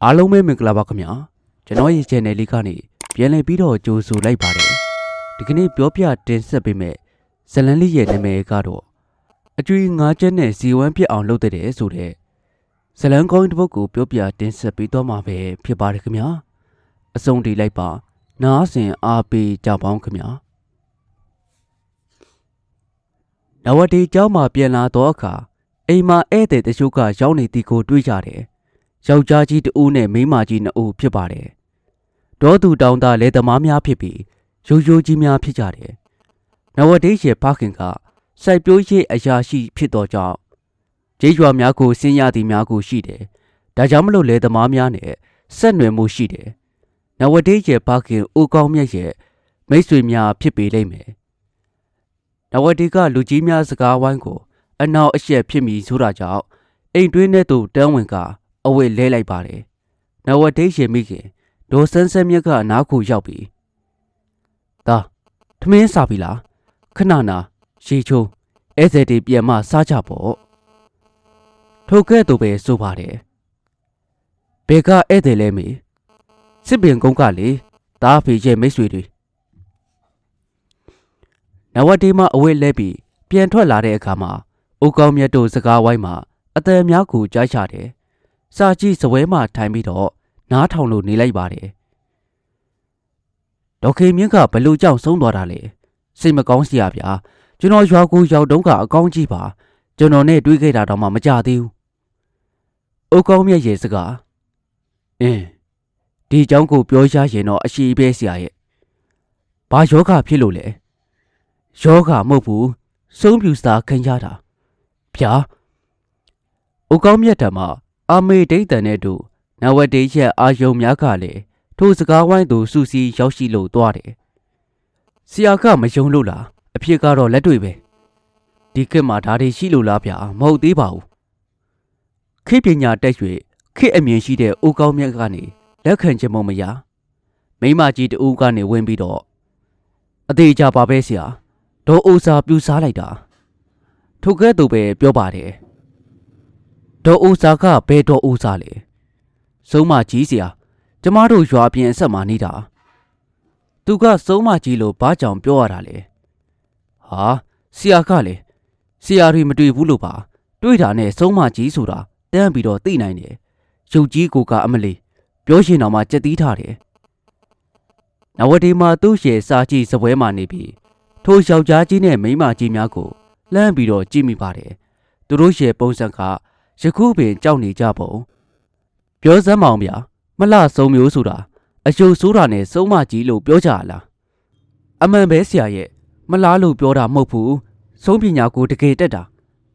အားလုံးပဲမင်္ဂလာပါခင်ဗျာကျွန်တော်ရဲ့ channel လေးကနေပြန်လည်ပြီးတော့ကြိုဆိုလိုက်ပါတယ်ဒီကနေ့ပြောပြတင်ဆက်ပေးမယ့်ဇလန်းလေးရဲ့နာမည်ကတော့အကျွေးငါးချက်နဲ့ဇီဝမ်းပြစ်အောင်လုပ်တဲ့ဆိုတဲ့ဇလန်းကောင်းတစ်ပုဒ်ကိုပြောပြတင်ဆက်ပေးတော့မှာပဲဖြစ်ပါတယ်ခင်ဗျာအဆုံးထိလိုက်ပါနားဆင်အားပေးကြပါဦးခင်ဗျာနဝတီကျောင်းမှာပြန်လာတော့အခါအိမ်မှာဧည့်သည်တချို့ကရောက်နေသည်ကိုတွေးကြတယ်ယောက်ျားကြီးတဦးနဲ့မိန်းမကြီးနှစ်ဦးဖြစ်ပါတယ်။ဒေါ်သူတောင်သားလယ်သမားများဖြစ်ပြီးရိုးရိုးကြီးများဖြစ်ကြတယ်။နဝဒေရဲ့ဖခင်ကစိုက်ပျိုးရေးအရာရှိဖြစ်သောကြောင့်ကျေးရွာများကိုဆင်းရသည်များကိုရှိတယ်။ဒါကြောင့်မလို့လယ်သမားများနဲ့ဆက်နွယ်မှုရှိတယ်။နဝဒေရဲ့ဖခင်ဦးကောင်းမြတ်ရဲ့မိတ်ဆွေများဖြစ်ပေလိမ့်မယ်။နဝဒေကလူကြီးများစကားဝိုင်းကိုအနောက်အရှက်ဖြစ်မိဆိုတာကြောင့်အိမ်တွင်းထဲသို့တန်းဝင်ကအဝတ်လဲလိုက်ပါတယ်။နဝဒေးရှင်မိခင်ဒေါ်ဆန်းဆန်းမြတ်ကနားခုရောက်ပြီ။ဒါထမင်းစားပြီလား။ခဏနာရေချိုးဧည့်သည်တွေပြန်မစားကြပေါ့။ထိုကဲ့သို့ပဲဆိုပါတယ်။ဘယ်ကဧည့်သည်လဲမေ။စစ်ပင်ကုန်းကလေတားဖေရဲ့မိတ်ဆွေတွေနဝဒေးမအဝတ်လဲပြီးပြန်ထွက်လာတဲ့အခါမှာဦးကောင်းမြတ်တို့စကားဝိုင်းမှာအသည်များကိုကြားချတယ်။စာကြည့်စပွဲမှထိုင်ပြီးတော့နားထောင်လို့နေလိုက်ပါတယ်။ဒေါက်ခေမြင့်ကဘလို့ကြောင့်ဆုံးသွားတာလဲ။စိတ်မကောင်းစရာဗျာ။ကျွန်တော်ရွာကိုရောက်တုန်းကအကောင်းကြီးပါ။ကျွန်တော်နဲ့တွေ့ခဲ့တာတော့မှမကြသေးဘူး။ဦးကောင်းမြတ်ရဲ့စကားဒီเจ้าကိုပြောရရင်တော့အရှိပဲဆရာရဲ့။ဘာယောဂဖြစ်လို့လဲ။ယောဂမဟုတ်ဘူး။ဆုံးပြူစာခံရတာ။ဗျာ။ဦးကောင်းမြတ်ထံမှာအာမေဒိတ်တန်နဲ့တို့နဝတေးရဲ့အာယုံများကလည်းထိုစကားဝိုင်းသူစူစီရောက်ရှိလို့သွားတယ်။ဆရာကမယုံလို့လားအဖြစ်ကတော့လက်တွေ့ပဲ။ဒီခေတ်မှာဓာတ်တွေရှိလို့လားဗျာမဟုတ်သေးပါဘူး။ခေတ်ပညာတက်၍ခေတ်အမြင်ရှိတဲ့ဦးကောင်းမြတ်ကနေလက်ခံခြင်းမရ။မိမကြီးတဦးကနေဝင်ပြီးတော့အသေးချပါပဲဆရာ။ဒေါ်အိုစာပြူစားလိုက်တာ။ထိုကဲ့သို့ပဲပြောပါတယ်။ဒေါ်အိုစာကဘယ်ဒေါ်အိုစာလဲစုံမကြီးစရာကျမတို့ရွာပြင်အဆက်မှာနေတာသူကစုံမကြီးလို့ဘာကြောင့်ပြောရတာလဲဟာဆရာကလေဆရာတွေမတွေ့ဘူးလို့ပါတွေ့တာနဲ့စုံမကြီးဆိုတာတန်းပြီးတော့သိနိုင်တယ်ရုပ်ကြီးကိုကအမလီပြောရှင်တော်မှကြက်သီးထားတယ်နဝဒေမှာသူ့ရဲ့စာကြည့်စပွဲမှာနေပြီးထိုယောက်ျားကြီးနဲ့မိန်းမကြီးများကိုလှမ်းပြီးတော့ကြည့်မိပါတယ်သူတို့ရဲ့ပုံစံကယခုပင်ကြောက်နေကြပုံပြောစမ်းမောင်ဗျာမလှဆုံးမျိုးဆိုတာအယုတ်ဆိုးတာနဲ့စုံမကြီးလို့ပြောကြလားအမှန်ပဲဆရာရဲ့မလားလို့ပြောတာမဟုတ်ဘူးဆုံးပညာကိုတကယ်တက်တာ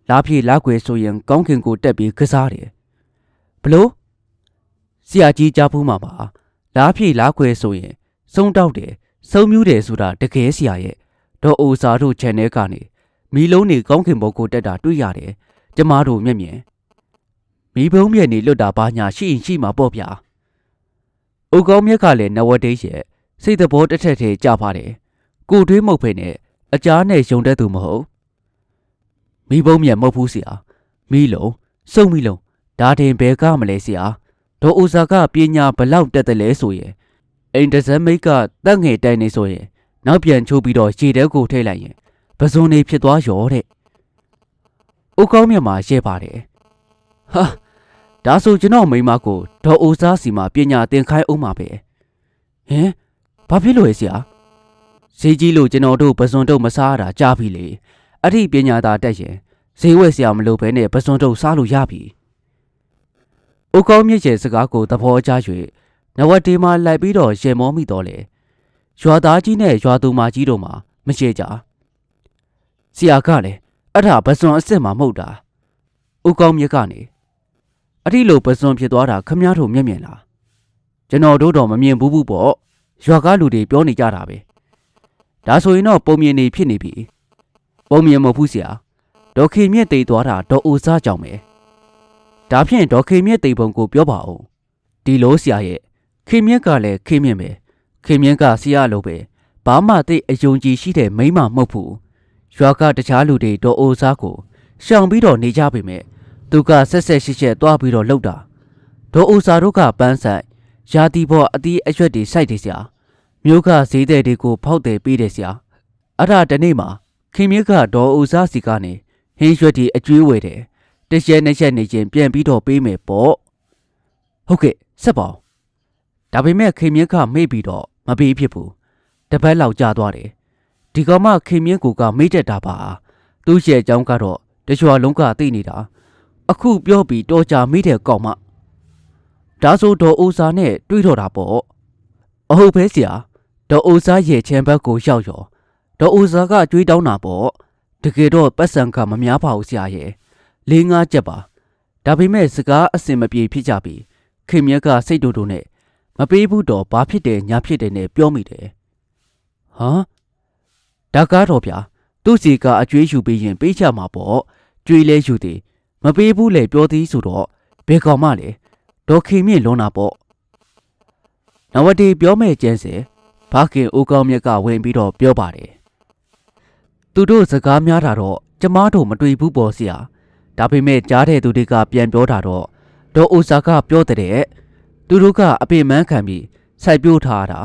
လားပြေလားခွေဆိုရင်ကောင်းခင်ကိုတက်ပြီးကစားတယ်ဘလို့ဆရာကြီးကြားဖူးမှာပါလားပြေလားခွေဆိုရင်စုံတောက်တယ်စုံမြူးတယ်ဆိုတာတကယ်ဆရာရဲ့ဒေါ်အိုစာတို့ channel ကနေမီလုံးနေကောင်းခင်ဘုတ်ကိုတက်တာတွေ့ရတယ်ကျမတို့မျက်မြင်မီးဘုံမြက်နေလွတ်တာဘာညာရှိရင်ရှိမှာပေါ့ဗျာ။ဦးကောင်းမြက်ကလည်းနဝဒေးရဲ့စိတ်သဘောတစ်ထက်ထဲကြပါတယ်။ကိုတွေးမဟုတ်ဖိနဲ့အကြားနဲ့ယုံတတ်သူမဟုတ်။မီးဘုံမြက်မဟုတ်ဘူးဆရာ။မီးလုံးစုံမီးလုံးဒါတင်ဘဲကမလဲဆရာ။ဒေါ်ဦးစာကပညာဘလောက်တက်တယ်လဲဆိုရင်အိမ်တစမိတ်ကတက်ငယ်တိုင်နေဆိုရင်နောက်ပြန်ချိုးပြီးတော့ရေတဲကိုထိတ်လိုက်ရင်ပဇွန်နေဖြစ်သွားရောတဲ့။ဦးကောင်းမြက်မှာရဲပါတယ်။ဟာဒါဆိုကျွန်တော်မိမကိုဒေါ်အိုစားစီမှာပညာသင်ခိုင်းအောင်မှာပဲဟင်ဘာဖြစ်လို့လဲဆရာဈေးကြီးလို့ကျွန်တော်တို့ပစွန်တုတ်မစားရတာကြားပြီလေအဲ့ဒီပညာသာတက်ရင်ဈေးဝယ်ဆရာမလို့ပဲနဲ့ပစွန်တုတ်စားလို့ရပြီအိုကောင်းမြင့်ရဲ့စကားကိုသဘောကျ၍နဝတေးမှလိုက်ပြီးတော့ရေမောမိတော့လေရွာသားကြီးနဲ့ရွာသူမကြီးတို့မှမရှိကြဆရာကလည်းအဲ့ဒါပစွန်အစ်စ်မှမဟုတ်တာအိုကောင်းမြင့်ကနေအဲ့ဒီလိုပစွန်ဖြစ်သွားတာခမည်းတော်မျက်မြင်လားကျွန်တော်တို့တော့မမြင်ဘူးဘူးပေါ့ရွာကားလူတွေပြောနေကြတာပဲဒါဆိုရင်တော့ပုံမြင်နေဖြစ်နေပြီပုံမြင်မဟုတ်ဘူးဆရာဒေါက်ခေမြင့်တိတ်သွားတာဒေါ်အိုစားကြောင့်ပဲဒါဖြင့်ဒေါက်ခေမြင့်တိတ်ပုံကိုပြောပါဦးဒီလိုဆရာရဲ့ခေမြင့်ကလည်းခေမြင့်ပဲခေမြင့်ကဆရာလိုပဲဘာမှသိအယုံကြည်ရှိတဲ့မိန်းမမဟုတ်ဘူးရွာကတခြားလူတွေဒေါ်အိုစားကိုရှောင်ပြီးတော့နေကြပေမဲ့သူကဆက်ဆက်ရှစ်ရှက်သွားပြီးတော့လှုပ်တာဒ ဒေါ်အိုစာတို့ကပန်းဆိုင်ရာတီပေါ်အသီးအရွက်တွေစိုက်တယ်ဆရာမြို့ကဈေးသည်တွေကိုဖောက်တယ်ပေးတယ်ဆရာအဲ့ဒါတနေ့မှာခင်မြစ်ကဒေါ်အိုစာစီကနေဟင်းရွက်တွေအကျွေးဝယ်တယ်တစ်ရက်နှစ်ရက်နေချင်းပြန်ပြီးတော့ပေးမယ်ပေါ့ဟုတ်ကဲ့ဆက်ပါဒါပေမဲ့ခင်မြစ်ကမေ့ပြီးတော့မပေးဖြစ်ဘူးတပတ်လောက်ကြာသွားတယ်ဒီကောင်မခင်မြစ်ကိုကမေ့တတ်တာပါသူ့ရဲ့အကြောင်းကတော့တရွာလုံးကသိနေတာအခုပြောပြီးတော်ကြာမိတဲ့ကောင်မဒါဆိုဒေါ်အိုစာနဲ့တွေးတော့တာပေါ့အဟုတ်ပဲဆရာဒေါ်အိုစာရဲ့ချမ်းဘက်ကိုရောက်ရောဒေါ်အိုစာကကြွေးတောင်းတာပေါ့တကယ်တော့ပတ်စံကမများပါဘူးဆရာရဲ့4-5ချက်ပါဒါပေမဲ့စကားအစင်မပြေဖြစ်ကြပြီခင်မြတ်ကစိတ်တူတူနဲ့မပေးဘူးတော့ဘာဖြစ်တယ်ညာဖြစ်တယ်နဲ့ပြောမိတယ်ဟမ်ဒါကားတော့ဗျာသူ့စီကအကျွေးယူပြီးရင်ပေးချမှာပေါ့ကြွေးလဲယူသည်မပေးဘူးလေပြောသည်ဆိုတော့ဘယ်ကောင်မှလဲဒေါ်ခင်မြင့်လွန်တာပေါ့နဝတီပြောမဲ့ကျန်းစင်ဘာခင်ဦးကောင်းမြတ်ကဝင်ပြီးတော့ပြောပါတယ်သူတို့စကားများတာတော့ကျမတို့မတွေ့ဘူးပေါ့ဆရာဒါပေမဲ့ကြားတဲ့သူတွေကပြန်ပြောတာတော့ဒေါ်အိုစာကပြောတဲ့သူတို့ကအပေမန်းခံပြီးစိုက်ပြိုးထားတာ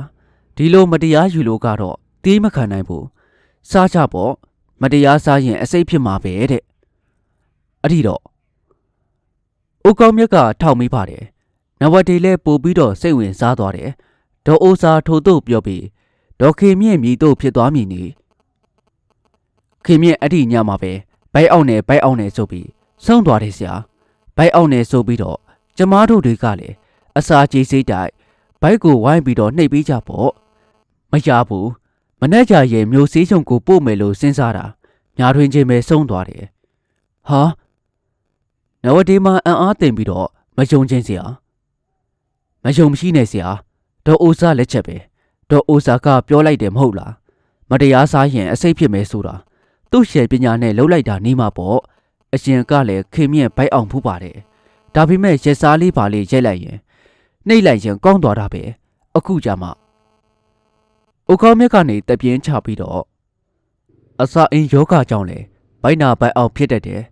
ဒီလိုမတရားယူလို့ကတော့တီးမခံနိုင်ဘူးစားကြပေါ့မတရားစားရင်အစိတ်ဖြစ်မှာပဲတဲ့အဲ့ဒီတော့ဦးကောင်းမြတ်ကထောက်မိပါတယ်နဝတီလည်းပို့ပြီးတော့စိတ်ဝင်စားသွားတယ်ဒေါ်အိုစာထို့သို့ပြောပြီးဒေါ်ခင်မြင့်မြည်တို့ဖြစ်သွားမည်နီခင်မြင့်အဲ့ဒီညမှာပဲဘိုက်အောင်နဲ့ဆိုပြီးဆုံးသွားတယ်ဆရာဘိုက်အောင်နဲ့ဆိုပြီးတော့ကျမတို့တွေကလည်းအစာကြေးစိတ်တိုက်ဘိုက်ကိုဝိုင်းပြီးတော့နှိပ်ပေးကြပေါ့မရဘူးမနဲ့ကြရဲ့မျိုးစည်းချုံကိုပို့မယ်လို့စဉ်းစားတာညာတွင်ချင်းပဲဆုံးသွားတယ်ဟာနဝတီမှာအံ့အားသင်ပြီးတော့မယုံချင်းဆရာမယုံမရှိနဲ့ဆရာဒေါ်အိုစာလက်ချက်ပဲဒေါ်အိုစာကပြောလိုက်တယ်မဟုတ်လားမတရားစားရင်အစိတ်ဖြစ်မယ်ဆိုတာသူ့ရှယ်ပညာနဲ့လှုပ်လိုက်တာနေမှာပေါ့အရှင်ကလည်းခင်မြင့်ဘိုက်အောင်ဖူးပါတယ်ဒါပေမဲ့ရက်စားလေးပါလေးရိုက်လိုက်ရင်နှိပ်လိုက်ရင်ကောင်းသွားတာပဲအခုကြမှာဥကောင်းမြတ်ကနေတပြင်းချပြီးတော့အစာအင်းယောဂကြောင့်လေဘိုက်နာဘိုက်အောင်ဖြစ်တတ်တယ်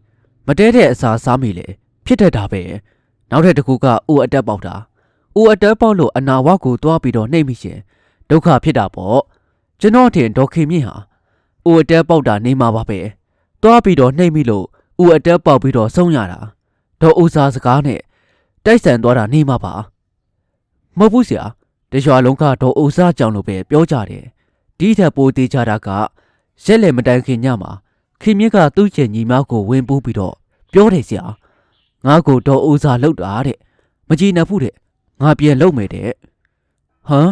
မတဲတဲ့အစာစားမိလေဖြစ်တတ်တာပဲနောက်ထပ်တစ်ခုကဦးအတက်ပေါက်တာဦးအတက်ပေါက်လို့အနာဝကိုတွားပြီးတော့နှိပ်မိရှင်ဒုက္ခဖြစ်တာပေါ့ကျွန်တော်ထင်ဒေါ်ခင်မြင့်ဟာဦးအတက်ပေါက်တာနေမှာပါပဲတွားပြီးတော့နှိပ်မိလို့ဦးအတက်ပေါက်ပြီးတော့ဆုံးရတာဒေါ်ဦးစားစကားနဲ့တိုက်ဆန်သွားတာနေမှာပါမဟုတ်ဘူးဆရာတရွာလုံးကဒေါ်ဦးစားကြောင်လို့ပဲပြောကြတယ်ဒီထက်ပိုသေးကြတာကရက်လက်မတိုင်ခင်ညမှာခင်မြင့်ကသူ့ကျင်ညီမကိုဝင်ပူးပြီးတော့ပြောတယ်ဆရာငါ့ကိုဒေါ်ဦးစားလှုပ်တာတဲ့မကြည်နပ်ဘူးတဲ့ငါပြန်လုပ်မယ်တဲ့ဟမ်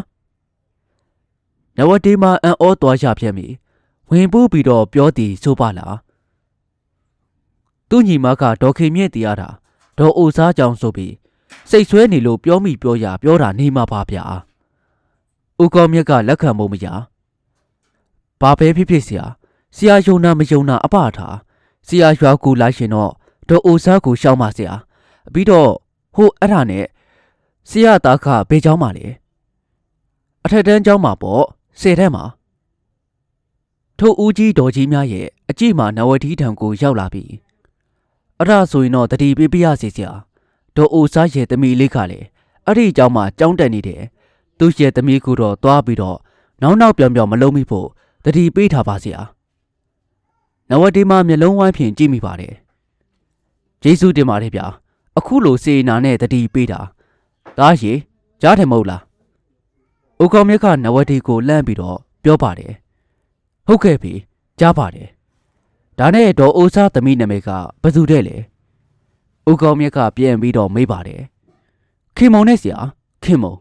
နဝတီမှာအံ့ဩသွားရပြန်ပြီဝင်ပူးပြီးတော့ပြောသည်ဆိုပါလားသူ့ညီမကဒေါ်ခင်မြင့်တရားတာဒေါ်အိုစားကြောင်ဆိုပြီးစိတ်ဆွဲနေလို့ပြောမိပြောရပြောတာနေမှာပါဗျာဦးကောင်းမြတ်ကလက်ခံဖို့မရဘာပဲဖြစ်ဖြစ်ဆရာယုံနာမယုံနာအပထားဆရာရွာကူလိုက်ရှင်တော့ဒေါ်အိုစားကိုရှောင်းပါဆရာပြီးတော့ဟိုအဲ့ဒါနဲ့ဆရာသားကဘေးเจ้าမှာလေအထက်တန်းเจ้าမှာပေါ့10တန်းမှာထိုဦးကြီးတော်ကြီးများရဲ့အကြည့်မှာနဝတီထံကိုရောက်လာပြီအဲ့ဒါဆိုရင်တော့တတိပေးပြရစီဆရာဒေါ်အိုစားရဲ့သမီးလေးကလည်းအဲ့ဒီเจ้าမှာကြောင်းတက်နေတယ်သူ့ရဲ့သမီးကတော့သွားပြီးတော့နောက်ပြောင်မလုံးမိဖို့တတိပေးထားပါဆရာနဝတီမှာမျက်လုံးဝိုင်းဖြင့်ကြည့်မိပါတယ်ကျေးဇူးတင်ပါတယ်ဗျာအခုလိုစေနာနဲ့တတိပေးတာဒါရေကြားတယ်မဟုတ်လားဦးကောင်းမြတ်ကနဝတီကိုလှမ်းပြီးတော့ပြောပါတယ်ဟုတ်ကဲ့ပြီကြားပါတယ်ဒါနဲ့ဒေါ်အိုစားသမီးနာမည်ကဘယ်သူတဲ့လဲဦးကောင်းမြတ်ကပြန်ပြီးတော့မေးပါတယ်ခင်မုံနဲ့ဆရာခင်မုံ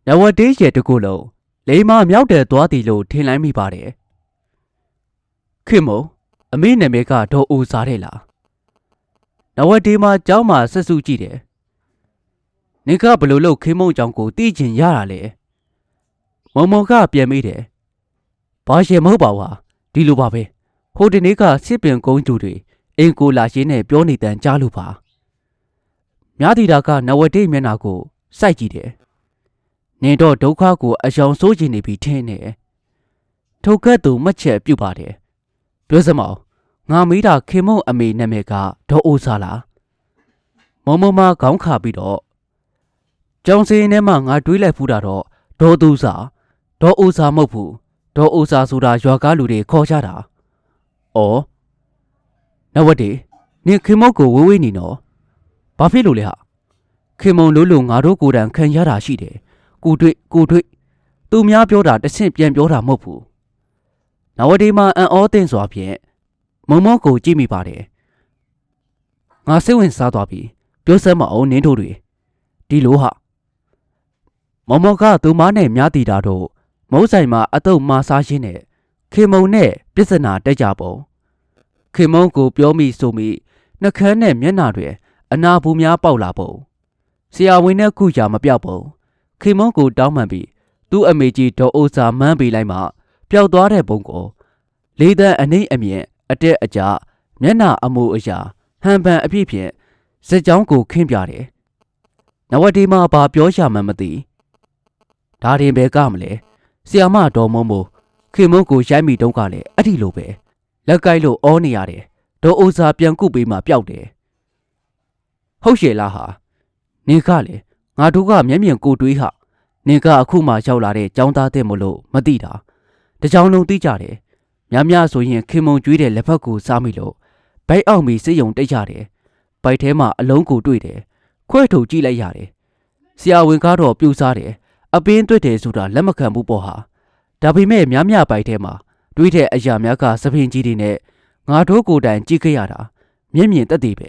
နဝတီရဲ့တကူလုံးလိမ္မာမြောက်တယ်သွားသည်လို့ထင်လိုက်မိပါတယ်ခင်မုံအမေနာမည်ကဒေါ်အိုစားတဲ့လားနဝတီမှာကျောင်းမှာဆက်စုကြည့်တယ်နေကဘလို့လို့ခင်မုံကျောင်းကိုတီးကျင်ရတာလေမုံကပြန်မိတယ်ဘာရှင်မဟုတ်ပါဘူးဒီလိုပါပဲဟိုဒီနေ့ကစစ်ပင်ကုန်းကျူတွေအင်ကိုလာရှင်းနဲ့ပြောနေတန်ကြားလို့ပါမြားတီတာကနဝတိမျက်နှာကိုစိုက်ကြည့်တယ်နင်တော့ဒုက္ခကိုအယောင်ဆိုးချင်နေပြီထင်တယ်ထိုကဲ့သို့မှတ်ချက်ပြုတ်ပါတယ်ပြောစမောင်ငါမိတာခင်မုံအမေနာမည်ကဒေါ်အိုစားလားမမခေါင်းခါပြီးတော့ ကြောင်စင်းထဲမှာငါတွေးလိုက်ဖူးတာတော့ဒေါ်သူစာဒေါ်အိုစာမဟုတ်ဘူးဒေါ်အိုစာဆိုတာရွာကားလူတွေခေါ်ကြတာ။အော်နဝတေနင်ခင်မုတ်ကိုဝေးဝေးနေနော်ဘာဖြစ်လို့လဲဟာခင်မုံလို့ငါတို့ကိုယ်တိုင်ခံရတာရှိတယ်ကိုတွေ့သူများပြောတာတဆင့်ပြန်ပြောတာမဟုတ်ဘူး။နဝတေမှာအံ့ဩသင့်စွာဖြင့်မုံမောကိုကြည့်မိပါတယ်။ငါစိတ်ဝင်စားသွားပြီပြောစမ်းမအောင်နင်းတို့တွေဒီလိုဟာမုံမောကသူမနဲ့များတီတာတို့မုံဆိုင်မှာအတုပ်မာစားရင်းနဲ့ခင်မုံနဲ့ပြဿနာတက်ကြပုံခင်မုံကိုပြောမိဆိုမိနှကန်းနဲ့မျက်နှာတွေအနာဘူးများပေါက်လာပုံဆရာဝန်နဲ့ခုကြမပြောက်ပုံခင်မုံကိုတောင်းပန်ပြီးသူ့အမေကြီးဒေါ်အိုစာမန်းပေးလိုက်မှပျောက်သွားတဲ့ပုံကိုလေးတန်းအနှိမ့်အမြင့်အတက်အကျမျက်နှာအမူအရာဟန်ပန်အပြည့်ဖြင့်စက်ကြောင်းကိုခင်းပြတယ်နဝတီမှာဘာပြောရမှန်းမသိဒါရင်ပဲကမလဲဆီယာမတော်မုံမို့ခင်မုံကိုရိုက်မိတုံးကလည်းအဲ့ဒီလိုပဲလက်ကိုက်လို့အောနေရတယ်ဒေါ်အိုစာပြန်ကုပေးမှပျောက်တယ်ဟုတ်ရဲ့လားဟာနင်ကလေငါတို့ကမျက်မြင်ကိုတွေးဟာနင်ကအခုမှရောက်လာတဲ့ចောင်းသားတဲ့မလို့မသိတာတကြောင်လုံးသိကြတယ်များဆိုရင်ခင်မုံကျွေးတဲ့လက်ဖက်ကိုစားမိလို့ဘိုက်အောင်ပြီးစိတ်ယုံတိတ်ရတယ်ဘိုက်ထဲမှာအလုံးကိုတွေ့တယ်ခွဲထုတ်ကြည့်လိုက်ရတယ်ဆရာဝန်ကတော့ပြူစားတယ်အပင်းတွေ့တယ်ဆိုတာလက်မခံဘူးပေါ့ဟာဒါပေမဲ့များဘိုက်ထဲမှာတွေးတဲ့အရာများကစပင်ကြီးတွေနဲ့ငါတို့ကိုယ်တိုင်ကြည့်ခဲ့ရတာမျက်မြင်သက်သေပဲ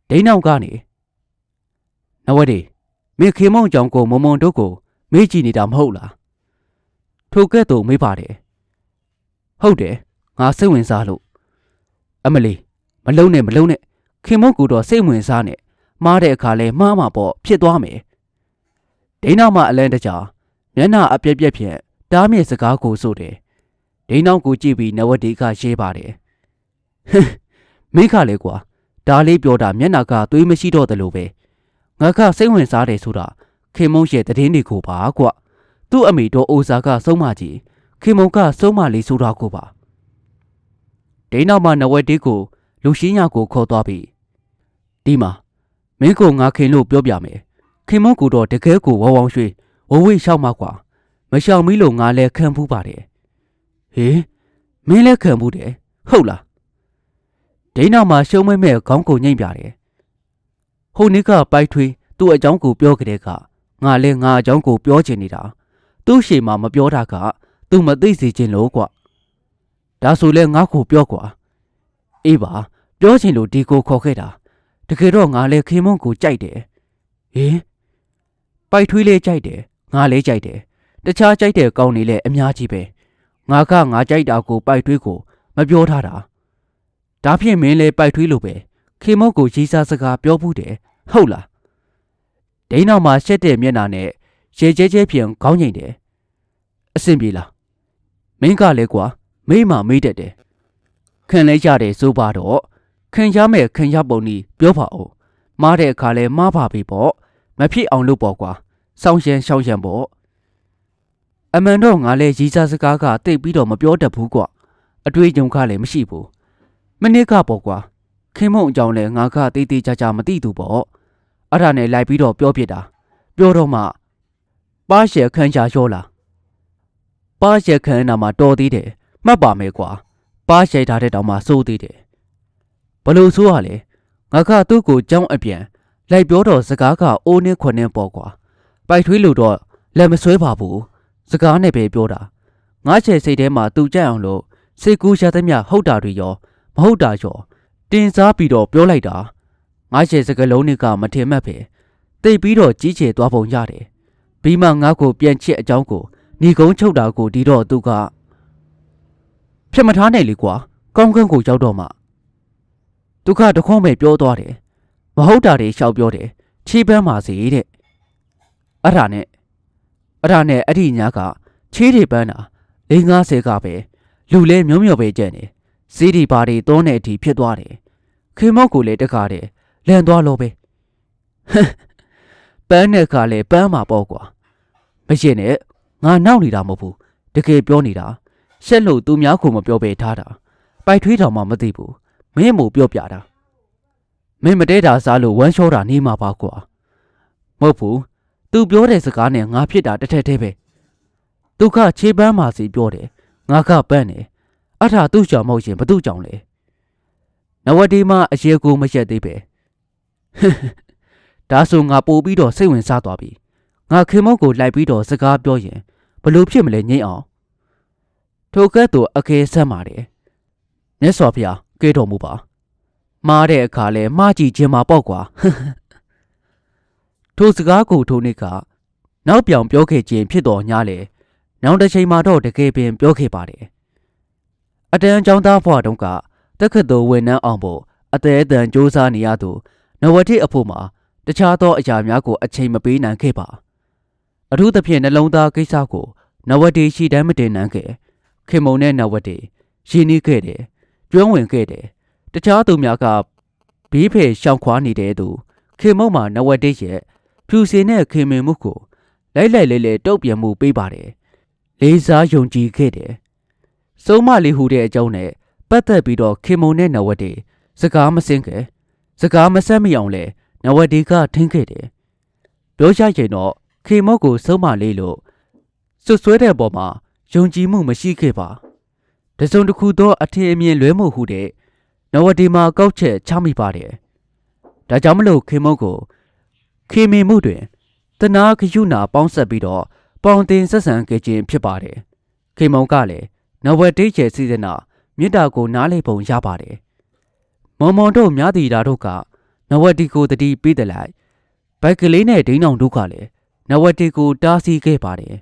ဒိန်းအောင်ကနေနဝတေမင်းခင်မုံကြောင့်ကိုမုံတို့ကိုမေးကြည့်နေတာမဟုတ်လားထိုကဲ့သို့မေးပါတယ်ဟုတ်တယ်ငါစိတ်ဝင်စားလို့အမလီမလုံးနဲ့ခင်မုံကိုတော့စိတ်ဝင်စားနဲ့မှားတဲ့အခါလဲမှားမှာပေါ့ဖြစ်သွားမယ်ဒိန်းအောင်မှအလန်းတကြားမျက်နှာအပြက်ဖြင့်တားမြစ်စကားကိုဆိုတယ်ဒိန်းအောင်ကိုကြည့်ပြီးနဝတေကရေးပါတယ်မင်းခလေကွာဒါလေးပြောတာမျက်နှာကသွေးမရှိတော့တယ်လို့ပဲငါကစိတ်ဝင်စားတယ်ဆိုတာခင်မုံရဲ့တည်င်းတွေကိုပါကွသူ့အမေတော်အိုစာကဆုံးမကြီးခင်မုံကဆုံးမလေးဆိုတာကိုပါဒိန်းအောင်မှနဝတေကိုလူရှင်းရကိုခေါ်သွားပြီးဒီမှာမင်းကိုငါခင်လို့ပြောပြမယ်ခင်မုံကတော့တကယ်ကိုဝဝောင်းရွှေဝဝိရှောက်မှာကွာမရှောင်မီးလို့ငါလည်းခံဖူးပါတယ်ဟေးမင်းလည်းခံဖူးတယ်ဟုတ်လားဒိန်းအောင်မှရှုံးမဲ့ခေါင်းကိုညှိမ့်ပြတယ်ဟိုနေ့ကပိုက်ထွေးသူ့အကြောင်းကိုပြောကြတဲ့ကငါလည်းငါအကြောင်းကိုပြောချင်နေတာသူ့ရှေ့မှာမပြောတာကသူမသိစေချင်လို့ကွဒါဆိုလဲငါ့ကိုပြောကွာအေးပါပြောချင်လို့ဒီကိုခေါ်ခဲ့တာတကယ်တော့ငါလည်းခင်မုံကိုကြိုက်တယ်ဟင်ပိုက်ထွေးလေးကြိုက်တယ်ငါလည်းကြိုက်တယ်တခြားကြိုက်တဲ့ကောင်းနေလဲအများကြီးပဲငါကြိုက်တာကိုပိုက်ထွေးကိုမပြောထားတာဒါဖြင့်မင်းလည်းပိုက်ထွေးလို့ပဲခင်မုံကိုရေးစားစကားပြောဘူးတယ်ဟုတ်လားဒိန်းအောင်မှာရှက်တဲ့မျက်နှာနဲ့ရေကျဲဖြင့်ခေါင်းငိမ့်တယ်အဆင်ပြေလားမင်းကလည်းကွာမေးမှမေးတတ်တယ်ခင်လဲကြတယ်ဆိုပါတော့ခင်ရမဲ့ခင်ရပုံနီးပြောပါဦးမားတဲ့အခါလဲမားပါပြီပေါ့မဖြစ်အောင်လုပ်ပေါ့ကွာစောင်းရှမ်းရှောင်းရှမ်းပေါ့အမှန်တော့ငါလဲရေးစားစကားကတိတ်ပြီးတော့မပြောတတ်ဘူးကွာအတွေ့အကြုံကလည်းမရှိဘူးမနစ်ကပေါ့ကွာခင်မုံအကြောင်းလဲငါကတေးသေးချာမသိသူပေါ့အဲ့ဒါနဲ့လိုက်ပြီးတော့ပြောပြတာပြောတော့မှပါရှယ်ခန်းချရောလားပါရှယ်ခန်းနာမှာတော်သေးတယ်မှတ်ပါမယ်ကွာပါရှယ်ထားတဲ့တောင်မှစိုးသေးတယ်ဘလို့ဆိုးရလဲငါကသူ့ကိုကြောင်းအပြန်လိုက်ပြောတော့စကားကအိုးနှင်းခွန်းနှင်းပေါ့ကွာပိုက်ထွေးလို့တော့လက်မဆွဲပါဘူးစကားနဲ့ပဲပြောတာငါချဲစိတ်ထဲမှာသူကြိုက်အောင်လို့စိတ်ကူးရသမျှဟုတ်တာတွေရောမဟုတ်တာရောတင်စားပြီးတော့ပြောလိုက်တာငါချဲစကလုံးတွေကမထင်မှတ်ပဲတိတ်ပြီးတော့ကြီးကျယ်သွားပုံရတယ်ပြီးမှငါ့ကိုပြန်ချစ်အကြောင်းကိုညီကုန်းချုပ်တာကိုဒီတော့သူကဖြတ်မထားနိုင်လေကွာကောင်းကန်းကိုရောက်တော့မှဒုက္ခတခွန်းပဲပြောသွားတယ်မဟုတ်တာတွေရှောက်ပြောတယ်ချီးပန်းပါစေတဲ့အဲ့ဒါနဲ့အဲ့ဒီညာကချီးတွေပန်းတာ50ကပဲလူလဲမျိုးပဲကြံ့တယ်စီးဒီပါတွေသုံးတဲ့အထိဖြစ်သွားတယ်ခေမောက်ကိုလည်းတခါတည်းလန်သွားလို့ပဲပန်းတဲ့ကလည်းပန်းမှာပေါ့ကွာမရှင်းနဲ့ငါနောက်နေတာမဟုတ်ဘူးတကယ်ပြောနေတာရှက်လို့သူများကိုမပြောပေထားတာပိုက်ထွေးတော်မှမသိဘူးမင်းမို့ပြောပြတာမင်းမတဲတာစားလို့ဝမ်းလျှောတာနေမှာပါကွာ မဟုတ်ဘူးသူပြောတဲ့စကားနဲ့ငါဖြစ်တာတစ်ထက်တည်းပဲဒုက္ခခြေပန်းမာစီပြောတယ်ငါကပန်းတယ်အထာသူ့ကြောင့်မဟုတ်ရင်ဘသူ့ကြောင့်လဲနဝတီမှာအရေကိုမရက်သေးပဲဒါဆိုငါပို့ပြီးတော့စိတ်ဝင်စားသွားပြီငါခင်မုတ်ကိုလိုက်ပြီးတော့စကားပြောရင်ဘလို့ဖြစ်မလဲငိမ့်အောင်ထိုကဲ့သို့အကဲဆက်ပါတယ်မြတ်စွာဘုရားကဲတော်မူပါမှားတဲ့အခါလဲမှားကြည့်ခြင်းမှာပေါ့ကွာထိုစကားကိုထိုနေ့ကနောက်ပြောင်ပြောခဲ့ခြင်းဖြစ်တော်ညာလေနောက်တစ်ချိန်မှာတော့တကယ်ပင်ပြောခဲ့ပါတယ်အတန်းចောင်းသားဘွားတုန်းကတက္ကသိုလ်ဝန်ထမ်းအောင်ဖို့အသေးအတန်စ조사နေရသူနဝတိအဖို့မှာတခြားသောအရာများကိုအချိန်မပေးနိုင်ခဲ့ပါအထူးသဖြင့်နှလုံးသားကိစ္စကိုနဝတိရှိတိုင်းမတင်နိုင်ခဲ့ခင်မုံနဲ့နဝတိရင်းနှီးခဲ့တယ်ကျွမ်းဝင်ခဲ့တယ်တခြားသူများကဘေးဖယ်ရှောင်ခွာနေတဲ့သူခင်မုံမှာနဝတိရဲ့ဖြူစင်တဲ့ခင်မင်မှုကိုလိုက်လိုက်လဲလဲတုတ်ပြန်မှုပေးပါတယ်လေးစားယုံကြည်ခဲ့တယ်စုံမလေးဟူတဲ့အကြောင်းနဲ့ပတ်သက်ပြီးတော့ခင်မုံနဲ့နဝတိစကားမစင်းခဲ့စကားမဆက်မိအောင်လဲနဝတိကထင်းခဲ့တယ်ပြောရရင်တော့ခင်မုံကိုစုံမလေးလို့စွတ်စွဲတဲ့ပေါ်မှာယုံကြည်မှုမရှိခဲ့ပါတစုံတစ်ခုသောအထင်အမြင်လွဲမှုဟုတဲ့နဝတီမှာကောက်ချက်ချမိပါတယ်ဒါကြောင့်မလို့ခင်မုံကိုခေမင်မှုတွင်တနာခရုဏာပေါင်းဆက်ပြီးတော့ပေါင်တင်ဆက်ဆံခဲ့ခြင်းဖြစ်ပါတယ်ခင်မုံကလည်းနဝတိရဲ့စီစဉ်နာမေတ္တာကိုနားလေပုံရပါတယ်မွန်မွန်တို့များတီတာတို့ကနဝတိကိုတတိပေးတယ်လိုက်ဘိုက်ကလေးနဲ့ဒိန်းအောင်တို့ကလည်းနဝတိကိုတားဆီးခဲ့ပါတယ်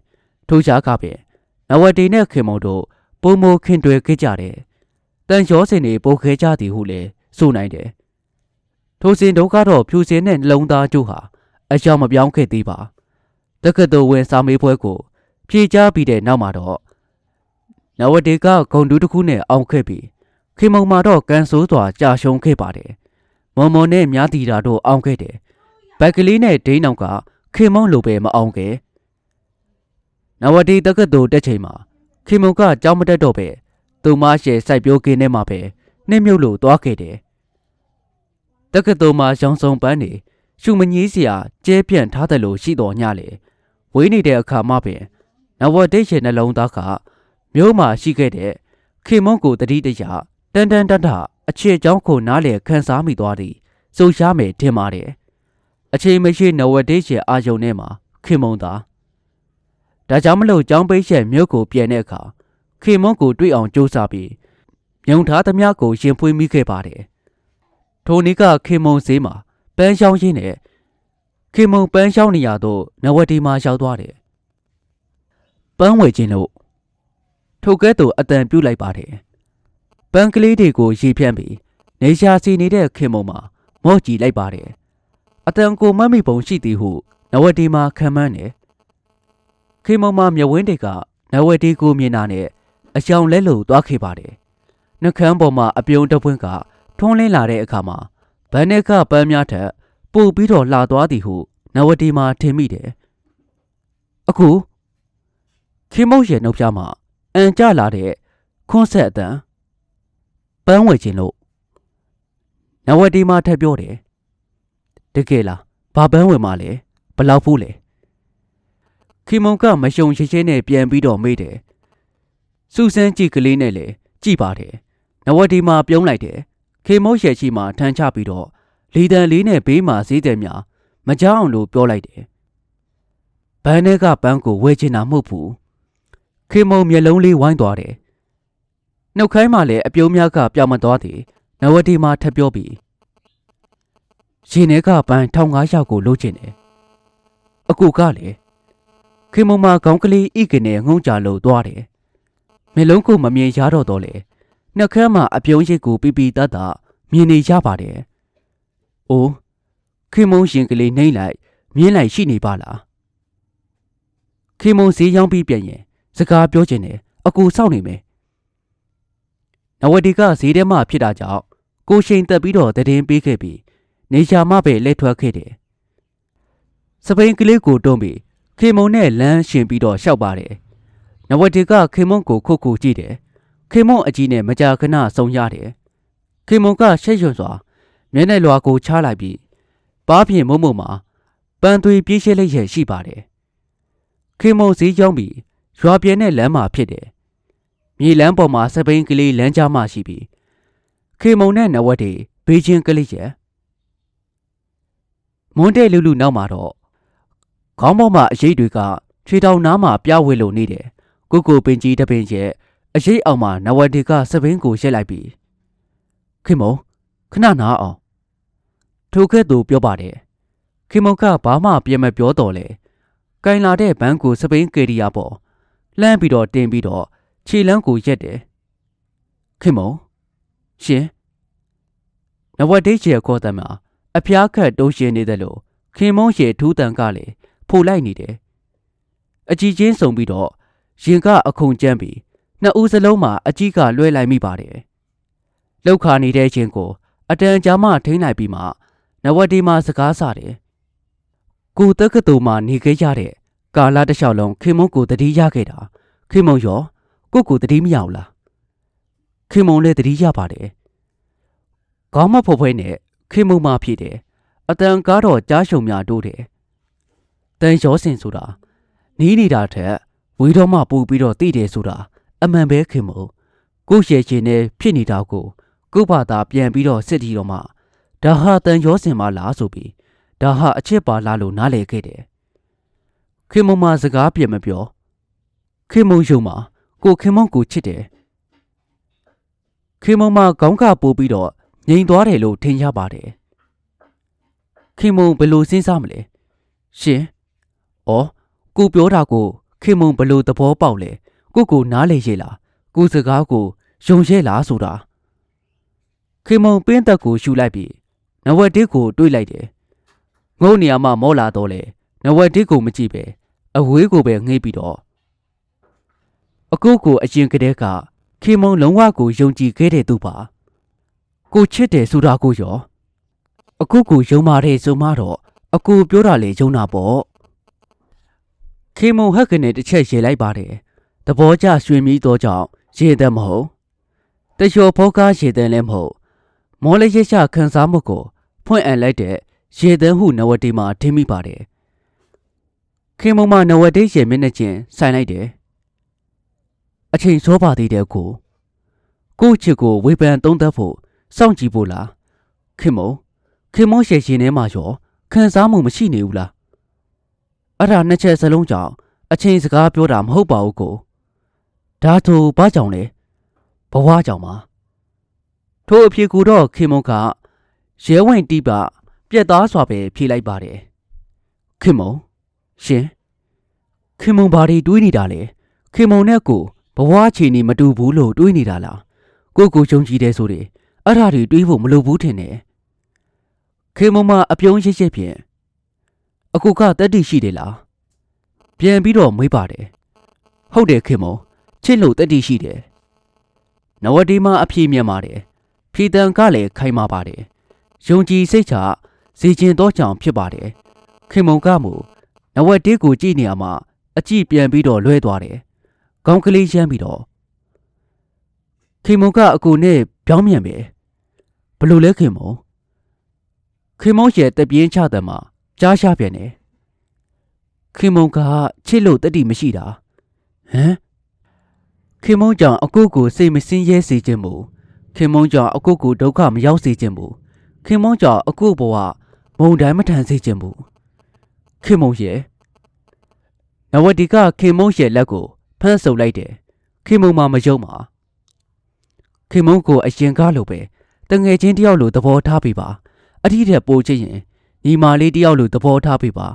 ထို့ကြားကပင်နဝတိနဲ့ခင်မုံတို့ပုံမခင်တွယ်ခဲ့ကြတယ်တန်ရောစင်တွေပို့ခဲကြသည်ဟုလည်းဆိုနိုင်တယ်ထိုစဉ်တို့ကတော့ဖြူစင်တဲ့နှလုံးသားကျိုးဟာအကြောင်းမပြောင်းခဲ့သေးပါတက္ကသိုလ်ဝင်စာမေးပွဲကိုဖြေကြားပြီးတဲ့နောက်မှာတော့နဝတေကဂုံတူးတစ်ခုနဲ့အောင်ခဲ့ပြီးခင်မုံမှာတော့ကန်ဆိုးစွာကြာရှုံးခဲ့ပါတယ်မွန်မွန်နဲ့များတီတာတို့အောင်ခဲ့တယ်ဘက်ကလေးနဲ့ဒိန်းနောက်ကခင်မုံလိုပဲမအောင်ခဲ့နဝတေတက္ကသိုလ်တက်ချိန်မှာခင်မုံကကြောင်းမတက်တော့ပဲသူမရဲ့စိုက်ပျိုးခင်းထဲမှာပဲနှင်းမြုပ်လို့သွားခဲ့တယ်တက္ကသိုလ်မှာရောင်စုံပန်းနေရှုမငီးစရာကျဲပြန့်ထားတယ်လို့ရှိတော်ညလေဝေးနေတဲ့အခါမှပင်နဝတိရဲ့နှလုံးသားကမြို့မှာရှိခဲ့တဲ့ခင်မုံကိုတတိတရတန်တန်တတအချစ်ကြောင်းကိုနားလေခန်းစားမိသွားသည်စိုးရှားမယ်ထင်ပါတယ်အချိန်မရှိနဝတိရဲ့အာယုန်ထဲမှာခင်မုံသာဒါကြောင့်မလို့ကျောင်းပိတ်ရဲ့မြို့ကိုပြန်တဲ့အခါခင်မုံကိုတွေ့အောင်ကြိုးစားပြီးမြုံထားသမျှကိုရင်ဖွေးမိခဲ့ပါတယ်ထိုနေ့ကခင်မုံဈေးမှာပန်းရှောင်းရင်းနဲ့ခင်မုံပန်းရှောင်းနေရတော့နဝတီမှာရောက်သွားတယ်ပန်းဝယ်ခြင်းလို့ထိုကဲ့သို့အတန်ပြုတ်လိုက်ပါတယ်ပန်းကလေးတွေကိုရေဖြန့်ပြီးနေရှာစီနေတဲ့ခင်မုံမှာမော့ကြည့်လိုက်ပါတယ်အတန်ကိုမမိပုံရှိသည်ဟုနဝတီမှာခံမှန်းတယ်ခင်မုံမှာမြဝင်းတွေကနဝတီကိုမြင်တာနဲ့အယောင်လဲလို့သွားခဲ့ပါတယ်နှကန်းပေါ်မှာအပြုံးတပွင့်ကထွန်းလင်းလာတဲ့အခါမှာဗန်နဲ့ကပန်းများထက်ပို့ပြီးတော့လှသွားသည်ဟုနဝတီမှာထင်မိတယ်အခုခင်မုံရဲ့နှုတ်ပြမှာအန်ကြလာတဲ့ခွန်းဆက်အတန်ပန်းဝယ်ခြင်းလို့နဝတီမှာထပ်ပြောတယ်တကယ်လားဘာပန်းဝယ်မှလဲဘလောက်ဖို့လဲခင်မုံကမယုံရှိချင်းနဲ့ပြန်ပြီးတော့မေးတယ်စူစမ်းကြည့်ကလေးနဲ့လေကြည့်ပါတယ်နဝတီမှာပြုံးလိုက်တယ်ခင်မုံရဲ့ရှိမှာထမ်းချပြီးတော့လီတန်လေးနဲ့ဘေးမှာဈေးတယ်များမကြောက်အောင်လို့ပြောလိုက်တယ်ဘန်းနဲ့ကပန်းကိုဝယ်ချင်တာမဟုတ်ဘူးခင်မုံမျက်လုံးလေးဝိုင်းသွားတယ်နှုတ်ခိုင်းမှလည်းအပြုံးများကပြောင်းမသွားသည်နဝတီမှာထပ်ပြောပြီးရှင်ထဲကပန်း1500ကိုလိုချင်တယ်အကူကလည်းခင်မုံမှာခေါင်းကလေးဣကနဲ့ငုံကြလို့သွားတယ်မျက်လုံးကိုမမြင်ရတော့လေနှက်ခမ်းမှာအပြုံးရစ်ကိုပြပြတတ်တာမြင်နေရပါတယ်။အိုးခင်မုံရှင်ကလေးနှိမ့်လိုက်မြင်းလိုက်ရှိနေပါလား။ခင်မုံဈေးရောင်းပြီးပြန်ရင်စကားပြောချင်တယ်အကူစောင့်နေမယ်။နဝတီကဈေးထဲမှာဖြစ်တာကြောင့်ကိုရှိန်တက်ပြီးတော့တည်င်းပေးခဲ့ပြီးနေရှာမပဲလက်ထွက်ခဲ့တယ်။စပိန်ကလေးကိုတွန်းပြီးခင်မုံနဲ့လမ်းရှင်ပြီးတော့ရှောက်ပါတယ်။နဝတီကခင်မုံကိုခုတ်ခုတ်ကြည့်တယ်။ခင်မုံအကြီးနဲ့မကြာခဏဆုံရတယ်ခင်မုံကရှက်ရွံ့စွာမျက်နှာလွာကိုချလိုက်ပြီးပါးပြင်မုံမုံမှာပ ပန်းသွေးပြေးရှဲလိုက်ရရှိပါတယ်ခင်မုံစည်းကြောင်းပြီးရွာပြဲနဲ့လမ်းမှာဖြစ်တယ်မြေလမ်းပေါ်မှာစပိန်ကလေးလမ်းကြားမှရှိပြီးခင်မုံနဲ့နဝက်တွေဘေးချင်းကလေးရမွန်းတဲ့လူလူနောက်မှာတော့ခေါင်းပေါ်မှာအရေးတွေကခြေတောင်နားမှာပြဝဲလို့နေတယ်ကိုပင်ကြီးတပင်ရဲ့အရေးအောင်မှာနဝက်တွေကစပိန်ကိုရက်လိုက်ပြီးခင်မုံခဏနားအောင်ထိုကဲ့သို့ပြောပါတယ်ခင်မုံကဘာမှပြန်မပြောတော့လေကင်လာတဲ့ဘန်းကိုစပိန်ကေရီယာပေါ်လှမ်းပြီးတော့တင်ပြီးတော့ခြေလမ်းကိုရက်တယ်ခင်မုံရှင်နဝက်ဒိတ်ရဲ့ခေါ်တဲ့မှာအဖျားခတ်တိုးရှင်နေတယ်လို့ခင်မုံရဲ့ထူးတန်ကလည်းဖိုလိုက်နေတယ်အကြီးချင်းစုံပြီးတော့ရင်ကအခုန်ကျန်းပြီးနှစ်ဦးစလုံးမှာအကြီးကလွှဲလိုက်မိပါတယ်လောက်ခါနေတဲ့ချင်းကိုအတန်ကြာမှထိန်းလိုက်ပြီးမှနဝက်ဒီမှာစကားဆတယ်ကိုတက္ကသိုလ်မှာနေခဲ့ရတဲ့ကာလတစ်လျှောက်လုံးခင်မုံကိုတတိရခဲ့တာခင်မုံရောကိုတတိမရဘူးလားခင်မုံလည်းတတိရပါတယ်ခေါင်းမဖို့ဖွဲနဲ့ခင်မုံမှဖြစ်တယ်အတန်ကားတော့ကြားရှုံများတိုးတယ်တန်ရောစင်ဆိုတာနီးနေတာထက်ဝေးတော့မှပူပြီးတော့တိတယ်ဆိုတာအမှန်ပဲခင်မုံကိုရှယ်ရှင်နဲ့ဖြစ်နေတာကိုဘာသာပြန်ပြီးတော့စစ်တီတော့မှဒါဟာတန်ရောစင်မလားဆိုပြီးဒါဟာအချစ်ပါလားလို့နားလည်ခဲ့တယ်ခင်မုံမစကားပြန်မပြောခင်မုံယုံမှာခင်မုံကိုချစ်တယ်ခင်မုံမခေါင်းကပိုးပြီးတော့ငြိမ်သွားတယ်လို့ထင်ရပါတယ်ခင်မုံဘယ်လိုစဉ်းစားမလဲရှင်ကိုပြောတာကိုခင်မုံဘယ်လိုသဘောပေါက်လဲကိုနားလေရဲ့လားကိုစကားကိုယုံရဲ့လားဆိုတာခင်မုံပင်းသက်ကိုရှူလိုက်ပြီးနဝက်တစ်ကိုတွေးလိုက်တယ်ငုံနေရာမှာမောလာတော့လေနဝက်တစ်ကိုမကြည့်ပဲအဝေးကိုပဲငေးပြီးတော့အခုကိုအရင်ကတည်းကခင်မုံလုံးဝကိုယုံကြည်ခဲ့တဲ့သူပါကိုချစ်တယ်ဆိုတာကိုရောအခုကိုယုံပါတယ်ဆိုမှတော့အကူပြောတာလေယုံတာပေါ့ခင်မုံဟက်ကနေတစ်ချက်ရေလိုက်ပါတယ်သဘောကျရွှင်ပြီးတော့ကြောင့်ရေတယ်မဟုတ်တလျှော်ဖောကားရေတယ်လည်းမဟုတ်မော်လေးရချခန်းစားမှုကိုဖွင့်အံလိုက်တဲ့ရေတယ်ဟုနဝတီမှာထင်းမိပါတယ်ခင်မုံမနဝတီရေမျက်နှာချင်းဆိုင်လိုက်တယ်အချိန်စောပါသေးတယ်ကိုချစ်ကိုဝေဖန်သုံးသပ်ဖို့စောင့်ကြည့်ဖို့လားခင်မုံရေရှင်ထဲမှာရောခန်းစားမှုမရှိနေဘူးလားအဲ့ဒါနှစ်ချက်စလုံးကြောင့်အချိန်စကားပြောတာမဟုတ်ပါဘူးကိုဒါဆိုဘာကြောင့်လဲဘဝကြောင့်ပါထို့အဖြစ်ကိုတော့ခင်မုံကရဲဝင်တီးပပြက်သားစွာပဲဖြေလိုက်ပါတယ်ခင်မုံရှင်ခင်မုံဘာတွေတွေးနေတာလဲခင်မုံနဲ့ကိုဘဝချီနေမတူဘူးလို့တွေးနေတာလားကိုယုံကြည်တယ်ဆိုတယ်အဲ့ဒါတွေတွေးဖို့မလိုဘူးထင်တယ်ခင်မုံမအပြုံးရစ်ဖြင့်အကူကတက်တိရှိတယ်လားပြန်ပြီးတော့မေးပါတယ်ဟုတ်တယ်ခင်မုံချစ်လို့တက်တိရှိတယ်နဝတီမအဖြေမြတ်ပါတယ်ဖြေတန်ကလည်းခိုင်မာပါတယ်ယုံကြည်စိတ်ချစီကျင်တော့ကြောင်ဖြစ်ပါတယ်ခင်မုံကမူနဝတီကိုကြည့်နေရမှာအကြည့်ပြန်ပြီးတော့လွဲသွားတယ်ခေါင်းကလေးရမ်းပြီးတော့ခင်မုံကအကူနဲ့ပြောင်းမြန်ပဲဘလို့လဲခင်မုံရဲ့တပြင်းချတဲ့မှာကြားရှာပြန်တယ်ခင်မုံကချစ်လို့တတိမရှိတာဟမ်ခင်မုံကြောင့်အကူကိုစိတ်မစင်းရဲစေခြင်းမူခင်မုံကြောင့်အကူကိုဒုက္ခမရောက်စေခြင်းမူခင်မုံကြောင့်အကူဘဝမုံတိုင်းမထန်စေခြင်းမူခင်မုံရဲ့နဝတီကခင်မုံရဲ့လက်ကိုဖမ်းဆုပ်လိုက်တယ်ခင်မုံမယုံပါခင်မုံကိုအရင်ကားလို့ပဲတငယ်ချင်းတယောက်လိုသဘောထားပေးပါအထီးတဲ့ပိုချစ်ရင်ညီမလေးတယောက်လိုသဘောထားပေးပါ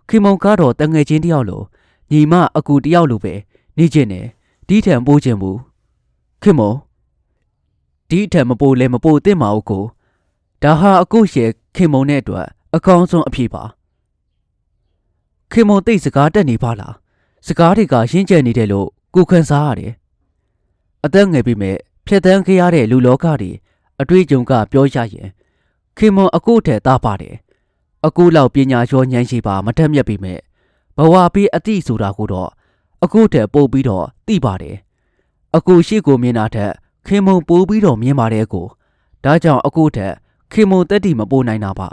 ခင်မုံကတော့တငယ်ချင်းတယောက်လိုညီမအကူတယောက်လိုပဲနေကျင်တယ်ဒီထံပိုးခြင်းဘူးခင်မုံဒီထံမပိုးလဲမပိုးသင့်ပါဘူးကိုဒါဟာအကူရဲ့ခင်မုံနဲ့အတွက်အကောင်းဆုံးအဖြစ်ပါခင်မုံသိစကားတက်နေပါလားစကားတွေကရင်းကျက်နေတယ်လို့ကိုခန်းစားရတယ်အသက်ငယ်ပြီးမဲ့ဖြတ်တန်းခဲ့ရတဲ့လူလောကတွေအတွေ့အကြုံကပြောရရင်ခင်မွန်အကူထဲသားပါတယ်အကူလောက်ပညာရောဉာဏ်ရှိပါမထက်မြက်ပြီမဲ့ဘဝပြီးအတိဆိုတာကိုတော့အကူထဲပို့ပြီးတော့သိပါတယ်အကူရှိကိုမြင်တာထက်ခင်မွန်ပို့ပြီးတော့မြင်ပါတယ်ကိုဒါကြောင့်အကူထဲခင်မွန်တက်တီမပို့နိုင်တာပါ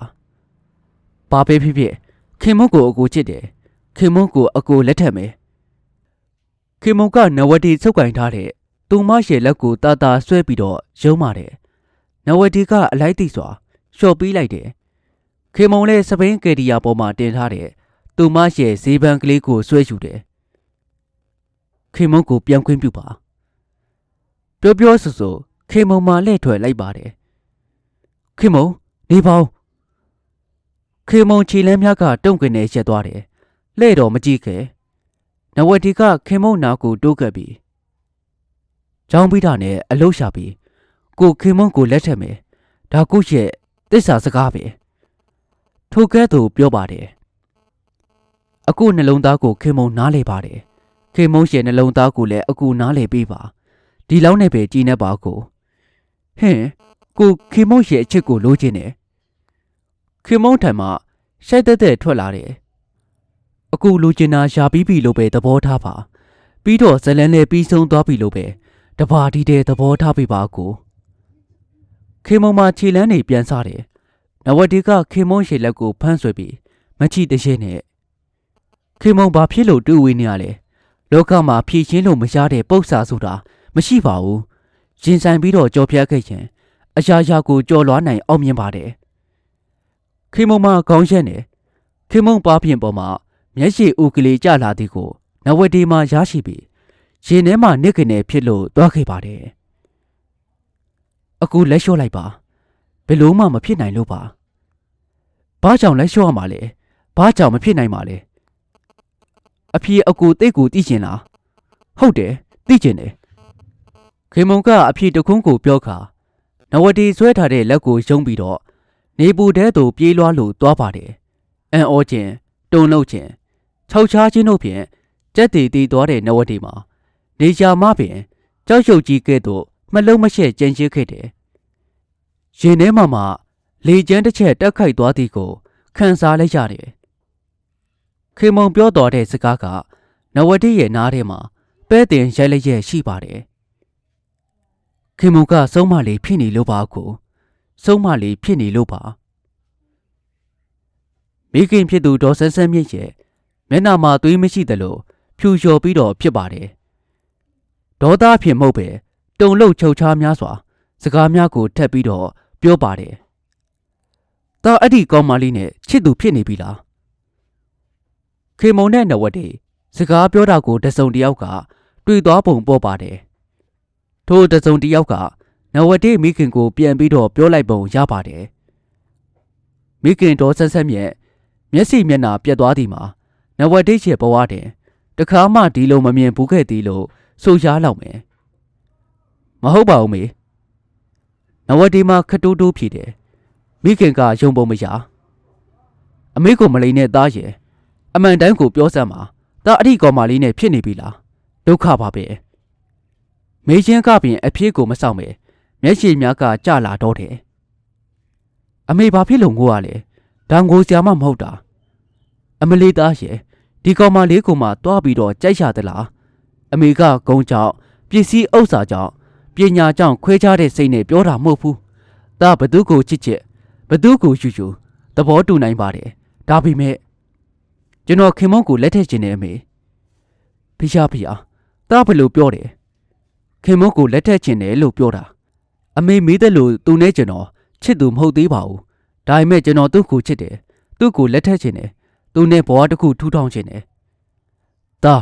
ဘာပဲဖြစ်ဖြစ် ခင်မုံကိုအကိုချစ်တယ်ခင်မုံကိုအကိုလက်ထက်မယ်ခင်မုံကနဝတီစုပ်ကင်ထားတဲ့သူမရဲ့လက်ကိုတာတာဆွဲပြီးတော့ရုံးပါတယ်နဝတီကအလိုက်သိစွာလျှော့ပြီးလိုက်တယ်ခင်မုံလည်းစပိန်ကေဒီယာပေါ်မှာတင်ထားတဲ့သူမရဲ့ဈေးပန်းကလေးကိုဆွဲယူတယ်ခင်မုံကိုပြန်ခွင့်ပြုပါပြောပြောဆိုဆိုခင်မုံမှလှည့်ထွက်လိုက်ပါတယ်ခင်မုံနေပေါင်းခင်မုံခြေလမ်းများကတုံ့ကနေရက်သွားတယ်လှဲ့တော်မကြည့်ခဲ့နဝတီကခင်မုံနာကိုတိုးကပ်ပြီးချောင်းပိတာနဲ့အလုရှာပြီးကိုခင်မုံကိုလက်ထက်မယ်ဒါကုရဲ့သစ္စာစကားပဲထိုကဲ့သို့ပြောပါတယ်အခုနှလုံးသားကိုခင်မုံနားလေပါတယ်ခင်မုံရဲ့နှလုံးသားကိုလည်းအခုနားလေပေးပါဒီလောက်နဲ့ပဲကြည်နေပါကိုဟင်ကိုခင်မုံရဲ့အချစ်ကိုလိုချင်တယ်ခင်မုံထံမှရှိုက်တဲ့ထွက်လာတယ်အခုလိုချင်တာရှာပြီးပြီလို့ပဲသဘောထားပါပြီးတော့ဇလန်းနဲ့ပြီးဆုံးသွားပြီလို့ပဲတပါးဒီတဲ့သဘောထားပြပါကိုခင်မုံမှာခြေလန်းနေပြန်စားတယ်နဝတီကခင်မုံရဲ့လက်ကိုဖမ်းဆွဲပြီးမချီတရှင်းနဲ့ခင်မုံဘာဖြစ်လို့တွေ့ဝေးနေရလဲလောကမှာဖြည့်ရှင်းလို့မရတဲ့ပု္ပ္ပာဆိုတာမရှိပါဘူးရင်ဆိုင်ပြီးတော့ကြော်ဖြတ်ခဲ့ရင်အရာရာကိုကြော်လွားနိုင်အောင်မြင်ပါတယ်ခင်မုံမှာခေါင်းရက်နေခင်မုံပါပြင်ပေါ်မှာမျက်ရည်ဦးကလေးကျလာသည်ကိုနဝတီမှာရရှိပြီးရင်ထဲမှာနစ်ကနေဖြစ်လို့သွားခဲ့ပါတယ်အခုလက်လျှော့လိုက်ပါဘယ်လို့မှမဖြစ်နိုင်လို့ပါဘာကြောင့်လက်လျှော့ရမှာလဲဘာကြောင့်မဖြစ်နိုင်မှာလဲအဖေအကူတိတ်ကိုသိကျင်လားဟုတ်တယ်သိကျင်တယ်ခင်မုံကအဖေတခွန်းကိုပြောခါနဝတီဆွဲထားတဲ့လက်ကိုယုံပြီးတော့နေပူတဲသို့ပြေးလွှားလို့သွားပါတယ်အန်အောခြင်းတုံလုံးခြင်းခြောက်ချားခြင်းတို့ဖြင့်ကြက်တီတီသွားတဲ့နဝတီမှာနေချာမပင်ကြောက်ရွံ့ကြီးကဲ့သို့မလုံးမရှက်ကြင်ရှိခဲ့တယ်ရင်ထဲမှာလေကျန်းတစ်ချက်တက်ခိုက်သွားသည်ကိုခံစားလိုက်ရတယ်ခင်မုံပြောတော်တဲ့စကားကနဝတီရဲ့နားထဲမှာပဲတင်ရိုက်လိုက်ရရှိပါတယ်ခင်မုံကစုံမလေးဖြစ်နေလို့ပါကိုစုံမလေးဖြစ်နေလို့ပါမိခင်ဖြစ်သူဒေါ်ဆန်းဆန်းမြင့်ရဲ့မျက်နှာမှာသွေးမရှိသလိုဖြူလျှော်ပြီးတော့ဖြစ်ပါတယ်ဒေါသဖြစ်မဟုတ်ပဲတုံလို့ချုပ်ချားများစွာစကားများကိုထပ်ပြီးတော့ပြောပါတယ်ဒါအဲ့ဒီကောင်းမလေးနဲ့ချစ်သူဖြစ်နေပြီလားခေမုံနဲ့နဝတီစကားပြောတာကိုတစုံတယောက်ကတွေ့သွားပုံပေါ်ပါတယ်ထိုတစုံတယောက်ကနဝတီမိခင်ကိုပြန်ပြီးတော့ပြောလိုက်ပုံရပါတယ်မိခင်တော်ဆက်ဆက်မြက်မျက်စိမျက်နှာပြတ်သွားသည်မှာနဝတီရဲ့ဘဝတွင်တခါမှဒီလိုမမြင်ဘူးခဲ့သည်လို့ဆိုရလောက်မယ်မဟုတ်ပါဘူးမေနဝတီမှာခတူးတူးဖြစ်တယ်မိခင်ကယုံပုံမရအမေကိုမလိန်နဲ့သားရဲ့အမှန်တိုင်းကိုပြောစမ်းပါဒါအထီကောင်မလေးနဲ့ဖြစ်နေပြီလားဒုက္ခပါပဲမေချင်းကပြင်အဖြစ်ကိုမဆောင်ပဲမျက်ရှိများကကြလာတော့တယ်အမေဘာဖြစ်လို့ငိုရလဲဒါငိုစရာမှမဟုတ်တာအမလေးသားရဲ့ဒီကောင်မလေးကိုမှတွားပြီးတော့ကြိုက်ရသလားအမေကဂုံကြောင့်ပစ္စည်းဥစ္စာကြောင့်ပညာကြောင့်ခွဲခြားတဲ့စိတ်နဲ့ပြောတာမဟုတ်ဘူးဒါဘသူကိုချစ်ချစ်ဘသူကိုယူယူသဘောတူနိုင်ပါတယ်ဒါပေမဲ့ကျွန်တော်ခင်မုံကိုလက်ထည့်ခြင်းနဲ့အမေဖျားဒါဘယ်လိုပြောတယ်ခင်မုံကိုလက်ထည့်ခြင်းနဲ့လို့ပြောတာအမေမေးတယ်လို့သူနဲ့ကျွန်တော်ချစ်သူမဟုတ်သေးပါဘူးဒါပေမဲ့ကျွန်တော်သူ့ကိုချစ်တယ်သူ့ကိုလက်ထည့်ခြင်းနဲ့သူနဲ့ဘဝတစ်ခုထူထောင်ခြင်းနဲ့ဒါ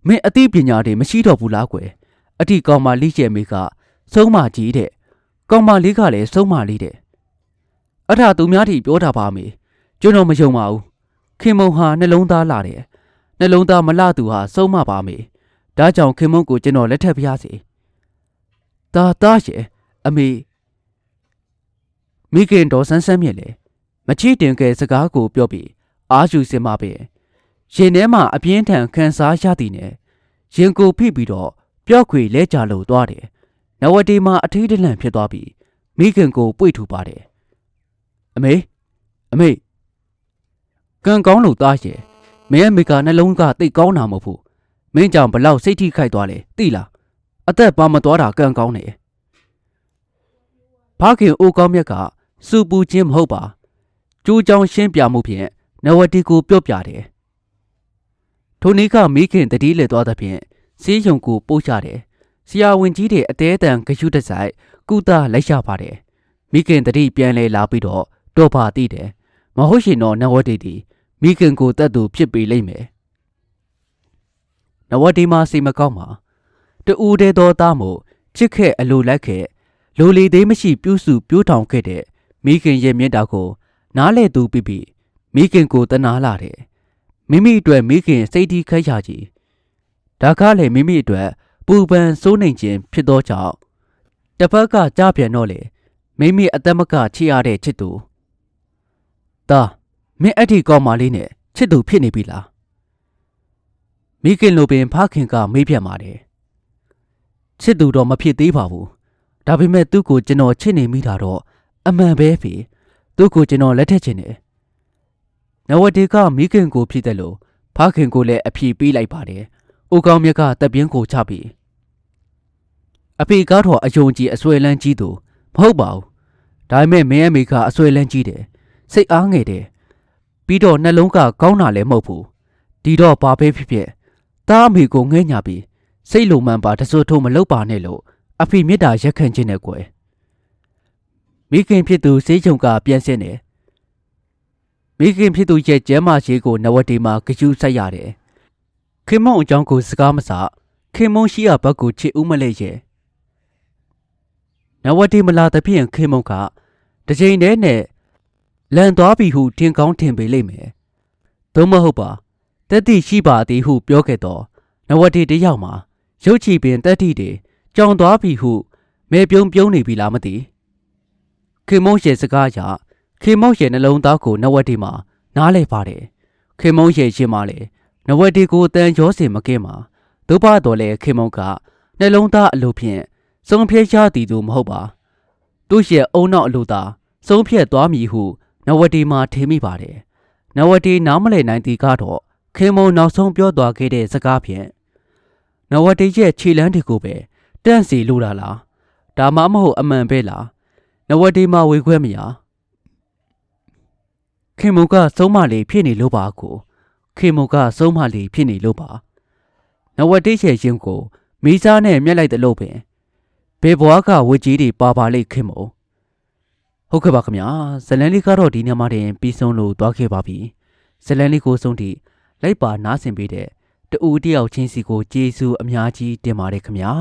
မင်းအသိပညာတွေမရှိတော့ဘူးလားကွယ်အထီကောင်မလေးရဲ့မိကဆုံးမကြီးတဲ့ကောင်မလေးကလည်းဆုံးမလေးတဲ့အထာသူများထိပြောတာပါမေကျွန်တော်မယုံပါဘူးခင်မုံဟာနှလုံးသားလာတယ်နှလုံးသားမလှသူဟာဆုံးမပါမေဒါကြောင့်ခင်မုံကိုကျွန်တော်လက်ထပ်ပြရစီဒါရဲ့အမေမိခင်တော်ဆန်းဆန်းမြင့်လေမချစ်တင်ကဲစကားကိုပြောပြီးအာရှူစင်မပဲရင်ထဲမှာအပြင်းထန်ခံစားရသည်နဲ့ရင်ကိုဖိပြီးတော့ပျောက်ခွေလဲကြလို့သွားတယ်နဝတီမှာအထိတ်တလန့်ဖြစ်သွားပြီးမိခင်ကိုပွေ့ထူပါတယ်အမေကံကောင်းလို့သားရဲ့မင်းအမေကနှလုံးကတိတ်ကောင်းတာမဟုတ်ဘူးမင်းကြောင့်ဘလောက်စိတ်ထိခိုက်သွားလဲသိလားအသက်ပါမသွားတာကံကောင်းတယ်ဖခင်အိုကောင်းမြတ်ကစူပူခြင်းမဟုတ်ပါကျိုးချောင်းရှင်းပြမှုဖြင့် နဝတီကိုပြော့ပြတယ်ထိုနေ့ကမိခင်တတိလေသွားသဖြင့်စေးရုံကိုပို့ချတယ်ဆရာဝန်ကြီးတွေအသေးအတန်ဂယုတဆိုင်ကုသလိုက်ရပါတယ်မိခင်တတိပြန်လဲလာပြီးတော့တော့ပါသိတယ်မဟုတ်ရှင်တော့နဝတီတီမိခင်ကိုတတ်သူဖြစ်ပေလိမ့်မယ်နဝတီမှာစိတ်မကောင်းပါတူတဲတော်သားမို့ချစ်ခဲ့အလိုလိုက်ခဲ့လိုလီသေးမရှိပြုစုပြိုးထောင်ခဲ့တဲ့မိခင်ရဲ့မြတ်တာကိုနားလဲသူပြီးမိခင်ကိုတနာလာတယ်မိမိအတွက်မိခင်စိတ်တီးခက်ရကြီးဒါကလည်းမိမိအတွက်ပူပန်စိုးနေခြင်းဖြစ်သောကြောင့်တစ်ဖက်ကကြပြန်တော့လေမိမိအသက်မကချစ်ရတဲ့ချစ်သူဒါမင်းအဲ့ဒီကောင်းမလေးနဲ့ချစ်သူဖြစ်နေပြီလားမိခင်လိုပင်ဖခင်ကမေးပြတ်ပါတယ်ချစ်သူတော့မဖြစ်သေးပါဘူးဒါပေမဲ့သူ့ကိုကျွန်တော်ချစ်နေမိတာတော့အမှန်ပဲဖေသူ့ကိုကျွန်တော်လက်ထက်ချင်တယ်နဝတီကမိခင်ကိုဖြစ်တယ်လို့ဖခင်ကိုလည်းအဖြေပေးလိုက်ပါတယ်ဦးကောင်းမြတ်ကတပ်ပြင်းကိုချပြီးအဖေကားတော်အယုံကြည်အဆွဲလန်းကြီးသူမဟုတ်ပါဘူးဒါပေမဲ့မင်းအမေကအဆွဲလန်းကြီးတယ်စိတ်အားငယ်တယ်ပြီးတော့နှလုံးကကောင်းတာလည်းမဟုတ်ဘူးဒီတော့ဘာပဲဖြစ်ဖြစ်တားအမေကိုငဲ့ညာပြီးစိတ်လုံမှန်ပါတစိုးထုံးမလုပ်ပါနဲ့လို့အဖေမြတ်တာရက်ခံခြင်းနဲ့ကွယ်မိခင်ဖြစ်သူစေးချုံကပြန်ဆင်းတယ်မိခင်ဖြစ်သူရဲ့ကျဲမရှိကိုနဝတီမှာဂယုဆက်ရတယ်ခင်မုံအကြောင်းကိုစကားမစခင်မုံရှိရဘက်ကိုချစ်ဦးမလဲရဲ့နဝတီမလာတဲ့ဖြင့်ခင်မုံကတစ်ချိန်တည်းနဲ့လန်သွားပြီဟုထင်ကောင်းထင်ပေလိမ့်မယ်သို့မဟုတ်ပါတက်တိရှိပါသည်ဟုပြောခဲ့တော့နဝတီတယောက်မှာရုပ်ချီပင်တက်တိတွေကြောင်သွားပြီဟုမဲပြုံးနေပြီလားမသိခင်မုံရဲ့စကားအရခင်မုံရဲ့နှလုံးသားကိုနဝတီမှာနားလဲပါတယ်ခင်မုံရဲ့ရှင်မလေနဝတီကိုတန်ရောစင်မကင်းမှာဒုပတော်လေခင်မုံကနှလုံးသားအလိုဖြင့်စုံဖြဲရသည်သူမဟုတ်ပါသူ့ရဲ့အုံနောက်အလိုသာစုံဖြဲသွားမည်ဟုနဝတီမှာထင်မိပါတယ်နဝတီနားမလည်နိုင်သည်ကတော့ခင်မုံနောက်ဆုံးပြောသွားခဲ့တဲ့စကားဖြင့်နဝတီရဲ့ခြေလမ်းတွေကိုပဲတန့်စီလိုတာလားဒါမှမဟုတ်အမှန်ပဲလားနဝတီမှာဝေခွဲမရခင်မုံကစုံးမလေးဖြစ်နေလို့ပါကိုခင်မုံကစုံးမလေးဖြစ်နေလို့ပါနဝတီရဲ့ရင်ကိုမီးစားနဲ့မြက်လိုက်တဲ့လို့ပင်ဘေဘွားကဝတ်ကြီးတွေပါလိမ့်ခင်မုံဟုတ်ကဲ့ပါခင်ဗျာဇလန်လေးကတော့ဒီညမှာတင်ပြီးဆုံးလို့သွားခဲ့ပါပြီဇလန်လေးကိုဆုံးထိလိုက်ပါနားဆင်ပေးတဲ့တူတယောက်ချင်းစီကိုကျေးဇူးအများကြီးတင်ပါတယ်ခင်ဗျာ